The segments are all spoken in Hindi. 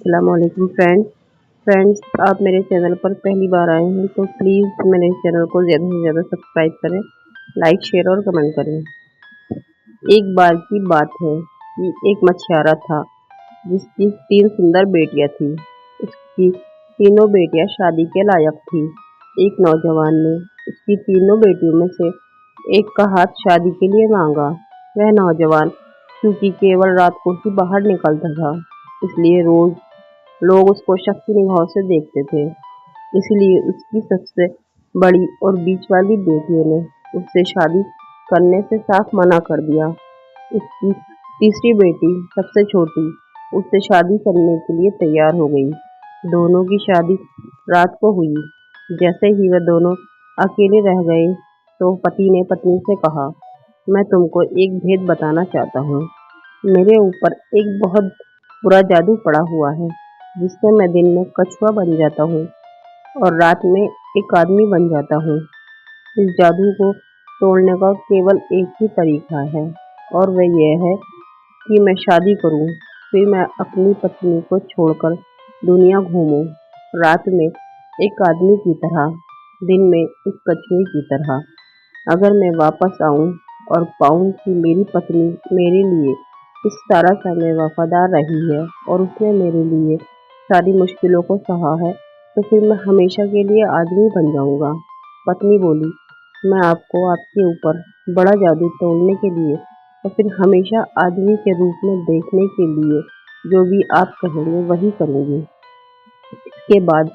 अस्सलाम वालेकुम फ्रेंड्स आप मेरे चैनल पर पहली बार आए हैं तो प्लीज़ मेरे चैनल को ज़्यादा से ज़्यादा सब्सक्राइब करें, लाइक शेयर और कमेंट करें। एक बार की बात है कि एक मछुआरा था जिसकी 3 सुंदर बेटियां थीं। उसकी तीनों बेटियां शादी के लायक थीं। एक नौजवान ने उसकी तीनों बेटियों में से एक का हाथ शादी के लिए मांगा। वह नौजवान क्योंकि केवल रात को ही बाहर निकलता था, इसलिए रोज लोग उसको शक की निगाहों से देखते थे। इसलिए उसकी सबसे बड़ी और बीच वाली बेटियों ने उससे शादी करने से साफ मना कर दिया। उसकी तीसरी बेटी, सबसे छोटी, उससे शादी करने के लिए तैयार हो गई। दोनों की शादी रात को हुई। जैसे ही वह दोनों अकेले रह गए तो पति ने पत्नी से कहा, मैं तुमको एक भेद बताना चाहता हूँ। मेरे ऊपर एक बहुत बुरा जादू पड़ा हुआ है, जिससे मैं दिन में कछुआ बन जाता हूँ और रात में एक आदमी बन जाता हूँ। इस जादू को तोड़ने का केवल एक ही तरीका है और वह यह है कि मैं शादी करूँ, फिर मैं अपनी पत्नी को छोड़कर दुनिया घूमूं, रात में एक आदमी की तरह, दिन में एक कछुए की तरह। अगर मैं वापस आऊं और पाऊं कि मेरी पत्नी मेरे लिए इस सारा समय वफादार रही है और उसने मेरे लिए सारी मुश्किलों को सहा है, तो फिर मैं हमेशा के लिए आदमी बन जाऊंगा। पत्नी बोली, मैं आपको आपके ऊपर बड़ा जादू तोड़ने के लिए और फिर हमेशा आदमी के रूप में देखने के लिए जो भी आप कहेंगे वही करूंगी। इसके बाद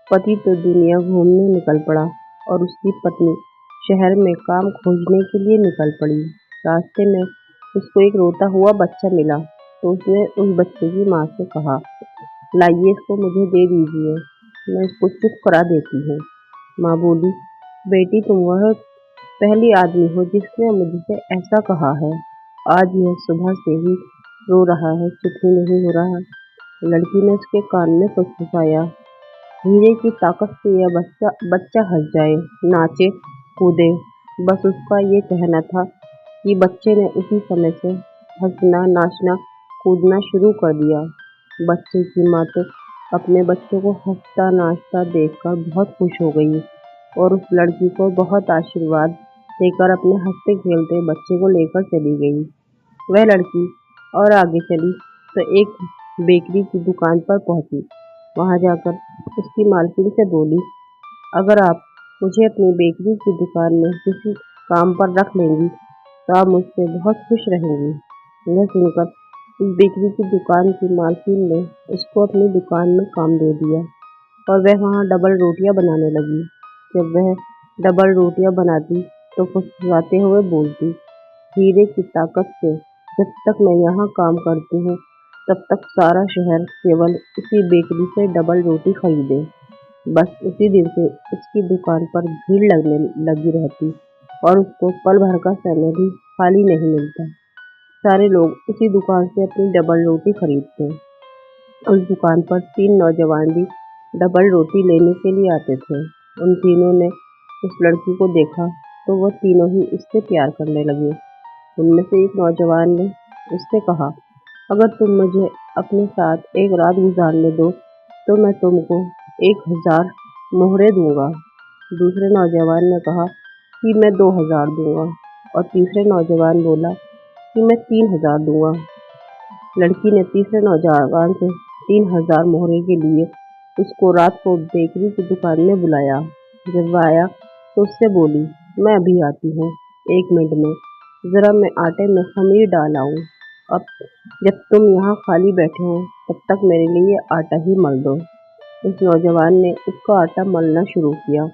पति तो दुनिया घूमने निकल पड़ा और उसकी पत्नी शहर में काम खोजने के लिए निकल पड़ी। रास्ते में उसको एक रोता हुआ बच्चा मिला तो उसने उस बच्चे की माँ से कहा, लाइए इसको मुझे दे दीजिए, मैं इसको चुप करा देती हूँ। माँ बोली, बेटी तुम वह पहली आदमी हो जिसने मुझसे ऐसा कहा है। आज यह सुबह से ही रो रहा है, चुप ही नहीं हो रहा। लड़की ने उसके कान में फुसफुसाया, हीरे की ताकत से यह बच्चा हंस जाए, नाचे कूदे। बस उसका ये कहना था कि बच्चे ने उसी समय से हंसना, नाचना, कूदना शुरू कर दिया। बच्चे की माँ तो अपने बच्चों को हंसता नाचता देखकर बहुत खुश हो गई और उस लड़की को बहुत आशीर्वाद देकर अपने हंसते खेलते बच्चे को लेकर चली गई। वह लड़की और आगे चली तो एक बेकरी की दुकान पर पहुंची। वहां जाकर उसकी मालकिन से बोली, अगर आप मुझे अपनी बेकरी की दुकान में किसी काम पर रख लेंगी तो आप मुझसे बहुत खुश रहेंगी। यह सुनकर उस बेकरी की दुकान की मालकिन ने उसको अपनी दुकान में काम दे दिया और वह वहाँ डबल रोटियां बनाने लगी। जब वह डबल रोटियां बनाती तो फुसफुसाते हुए बोलती, हीरे की ताकत से जब तक मैं यहाँ काम करती हूँ तब तक सारा शहर केवल इसी बेकरी से डबल रोटी खरीदे। बस उसी दिन से उसकी दुकान पर भीड़ लगने लगी रहती और उसको पल भर का समय भी खाली नहीं मिलता। सारे लोग उसी दुकान से अपनी डबल रोटी खरीदते। उस दुकान पर 3 नौजवान भी डबल रोटी लेने के लिए आते थे। उन तीनों ने उस लड़की को देखा तो वह तीनों ही उससे प्यार करने लगे। उनमें से एक नौजवान ने उससे कहा, अगर तुम मुझे अपने साथ एक रात गुजारने दो तो मैं तुमको 1000 मोहरे दूंगा। दूसरे नौजवान ने कहा कि मैं 2000 दूंगा और तीसरे नौजवान बोला कि मैं 3000 दूंगा। लड़की ने तीसरे नौजवान से 3000 मोहरे के लिए उसको रात को बेकरी की दुकान में बुलाया। जब वह आया तो उससे बोली, मैं अभी आती हूँ, 1 मिनट में, ज़रा मैं आटे में खमीर डाल आऊँ। अब जब तुम यहाँ खाली बैठे हो तब तक मेरे लिए आटा ही मल दो। उस नौजवान ने उसका आटा मलना शुरू किया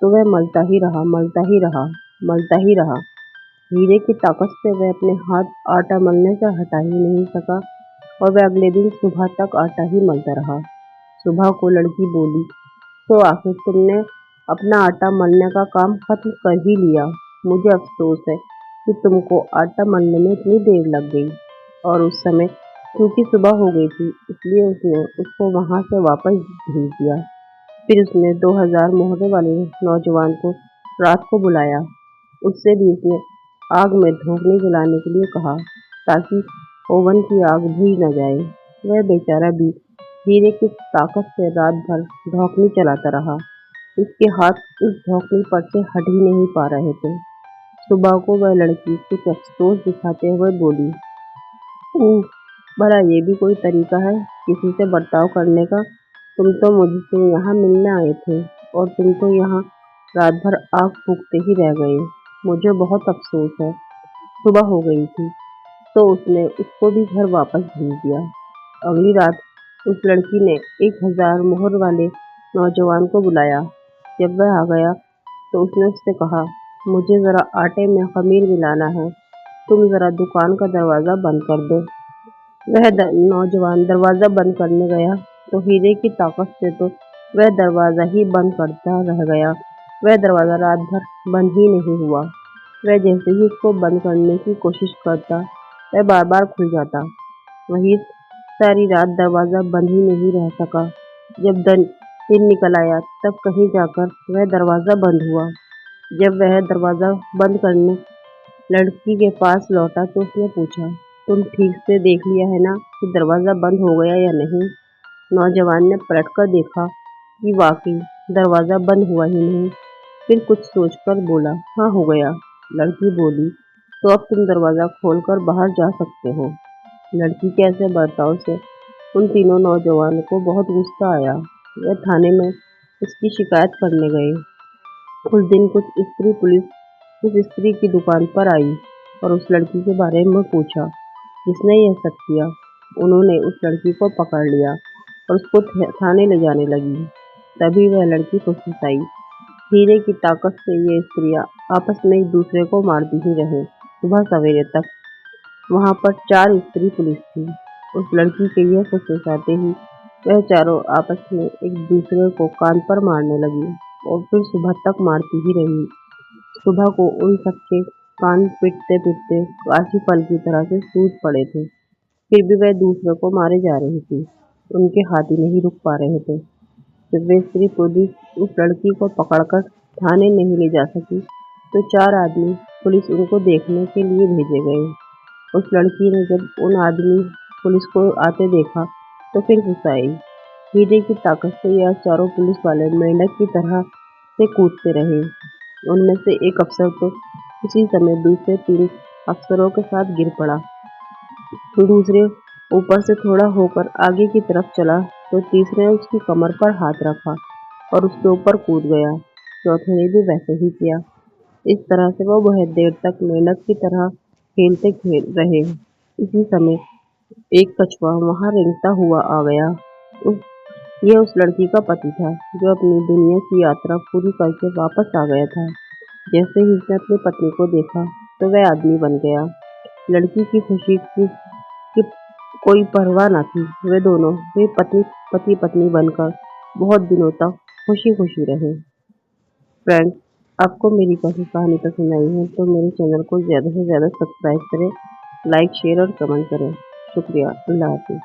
तो वह मलता ही रहा, मलता ही रहा, मलता ही रहा। हीरे की ताकत से वह अपने हाथ आटा मलने से हटा ही नहीं सका और वह अगले दिन सुबह तक आटा ही मलता रहा। सुबह को लड़की बोली, तो आखिर तुमने अपना आटा मलने का काम खत्म कर ही लिया। मुझे अफसोस है कि तुमको आटा मलने में इतनी देर लग गई। और उस समय क्योंकि सुबह हो गई थी इसलिए उसने उसको वहां से वापस भेज दिया। फिर उसने 2000 मोहरे वाले नौजवान को रात को बुलाया। उससे भी उसने आग में धोखने जलाने के लिए कहा ताकि ओवन की आग भूल न जाए। वह बेचारा भी हीरे की ताकत से रात भर धौंकनी चलाता रहा। उसके हाथ उस धौंकनी पर से हट ही नहीं पा रहे थे। सुबह को वह लड़की कुछ अफसोस दिखाते हुए बोली, "ओह! भला ये भी कोई तरीका है किसी से बर्ताव करने का? तुम तो मुझसे यहाँ मिलने आए थे और तुम तो यहाँ रात भर आग फूँकते ही रह गए। मुझे बहुत अफसोस है।" सुबह हो गई थी तो उसने उसको भी घर वापस भेज दिया। अगली रात उस लड़की ने 1000 मोहर वाले नौजवान को बुलाया। जब वह आ गया तो उसने उससे कहा, "मुझे ज़रा आटे में ख़मीर मिलाना है, तुम ज़रा दुकान का दरवाज़ा बंद कर दो।" वह नौजवान दरवाज़ा बंद करने गया तो हीरे की ताकत से तो वह दरवाज़ा ही बंद करता रह गया। वह दरवाज़ा रात भर बंद ही नहीं हुआ। वह जैसे ही उसको बंद करने की कोशिश करता, वह बार बार खुल जाता। वही सारी रात दरवाज़ा बंद ही नहीं रह सका। जब दिन निकल आया तब कहीं जाकर वह दरवाज़ा बंद हुआ। जब वह दरवाज़ा बंद करने लड़की के पास लौटा तो उसने पूछा, "तुम ठीक से देख लिया है ना कि दरवाज़ा बंद हो गया या नहीं?" नौजवान ने पलटकर देखा कि वाकई दरवाज़ा बंद हुआ ही नहीं। फिर कुछ सोचकर बोला, "हाँ, हो गया।" लड़की बोली, "तो अब तुम दरवाज़ा खोलकर बाहर जा सकते हो।" लड़की के ऐसे बर्ताव से उन तीनों नौजवानों को बहुत गुस्सा आया। वह थाने में उसकी शिकायत करने गए। उस दिन कुछ स्त्री पुलिस उस स्त्री की दुकान पर आई और उस लड़की के बारे में पूछा जिसने यह सब किया। उन्होंने उस लड़की को पकड़ लिया और उसको थाने ले जाने लगी। तभी वह लड़की फुसफुसाई, "हीरे की ताकत से ये स्त्रियां आपस में एक दूसरे को मारती ही रहे सुबह सवेरे तक।" वहां पर 4 स्त्री पुलिस थी। उस लड़की के यह फुसफुसाते ही वह चारों आपस में एक दूसरे को कान पर मारने लगी और फिर सुबह तक मारती ही रही। सुबह को उन सबके कान पीटते-पीटते काशी फल की तरह से सूज पड़े थे। फिर भी वह दूसरे को मारे जा रही थी। उनके हाथ ही नहीं रुक पा रहे थे। जब वे स्त्री पुलिस उस लड़की को पकड़कर थाने नहीं ले जा सकी तो 4 आदमी पुलिस उनको देखने के लिए भेजे गए। उस लड़की ने जब उन आदमी पुलिस को आते देखा तो फिर गुस्साई। हीरे की ताकत से यह चारों पुलिस वाले मेंढक की तरह से कूदते रहे। उनमें से एक अफसर तो उसी समय दूसरे 3 अफसरों के साथ गिर पड़ा। दूसरे ऊपर से थोड़ा होकर आगे की तरफ चला तो तीसरे ने उसकी कमर पर हाथ रखा और उसके ऊपर कूद गया। चौथे ने भी वैसे ही किया। इस तरह से वो बहुत देर तक मेंढक की तरह खेलते खेल रहे। इसी समय एक कछुआ वहां रेंगता हुआ आ गया। यह उस लड़की का पति था जो अपनी दुनिया की यात्रा पूरी करके वापस आ गया था। जैसे ही उसने अपनी पत्नी को देखा तो वह आदमी बन गया। लड़की की खुशी की कोई परवाह न थी। वे पति पत्नी बनकर बहुत दिनों तक खुशी खुशी रहे। फ्रेंड्स, आपको मेरी कहानी पसंद आई है तो मेरे चैनल को ज़्यादा से ज़्यादा सब्सक्राइब करें, लाइक शेयर और कमेंट करें। शुक्रिया। अल्लाह हाफिज़।